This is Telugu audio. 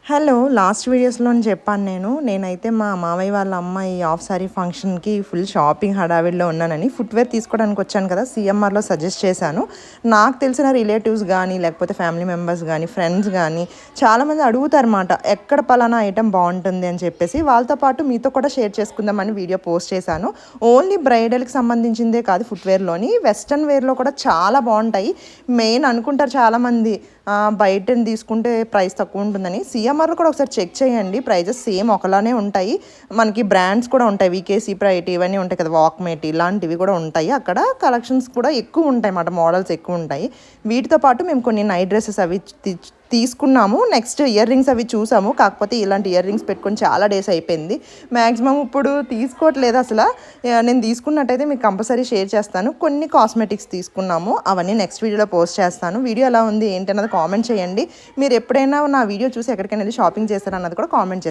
హలో! లాస్ట్ వీడియోస్‌లో చెప్పాను నేనైతే మా మామయ్య వాళ్ళ అమ్మాయి హాఫ్ సారీ ఫంక్షన్‌కి ఫుల్ షాపింగ్ హడావిడిలో ఉన్నానని. ఫుట్‌వేర్ తీసుకోవడానికి వచ్చాను కదా! సీఎంఆర్‌లో సజెస్ట్ చేశాను. నాకు తెలిసిన రిలేటివ్స్ గానీ, లేకపోతే ఫ్యామిలీ మెంబర్స్ గానీ, ఫ్రెండ్స్ గానీ చాలామంది అడుగుతారన్నమాట. ఎక్కడ పలానా ఐటెమ్ బావుంటుంది అని చెప్పేసి. వాళ్ళతో పాటు మీతో కూడా షేర్ చేసుకుందామని వీడియో పోస్ట్ చేశాను. ఓన్లీ బ్రైడల్‌కి సంబంధించిందే కాదు ఫుట్‌వేర్‌లోని, వెస్టర్న్ వేర్‌లో కూడా చాలా బావుంటాయి. మెయిన్ అనుకుంటారు చాలామంది బయటని తీసుకుంటే ప్రైస్ తక్కువ ఉంటుందని. సీఎంఆర్‌లో కూడా ఒకసారి చెక్ చేయండి. ప్రైజెస్ సేమ్ ఒకలానే ఉంటాయి. మనకి బ్రాండ్స్ కూడా ఉంటాయి. వీకేసీ ప్రైట్ ఇవన్నీ ఉంటాయి కదా! వాక్‌మేట్ ఇలాంటివి కూడా ఉంటాయి. అక్కడ కలెక్షన్స్ కూడా ఎక్కువ ఉంటాయన్నమాట. మోడల్స్ ఎక్కువ ఉంటాయి. వీటితో పాటు మేము కొన్ని నైట్ డ్రెసెస్ అవి తీసుకున్నాము. నెక్స్ట్ ఇయర్ రింగ్స్ అవి చూసాము. కాకపోతే ఇలాంటి ఇయర్ రింగ్స్ పెట్టుకొని చాలా డేస్ అయిపోయింది. మ్యాక్సిమం ఇప్పుడు తీసుకోవట్లేదు అసలు. నేను తీసుకున్నట్టయితే మీకు కంపల్సరీ షేర్ చేస్తాను. కొన్ని కాస్మెటిక్స్ తీసుకున్నాము. అవన్నీ నెక్స్ట్ వీడియోలో పోస్ట్ చేస్తాను. వీడియో ఎలా ఉంది ఏంటి అన్నది కామెంట్ చేయండి. మీరు ఎప్పుడైనా నా వీడియో చూసి ఎక్కడికైనా వెళ్ళి షాపింగ్ చేస్తారన్నది కూడా కామెంట్ చేయండి.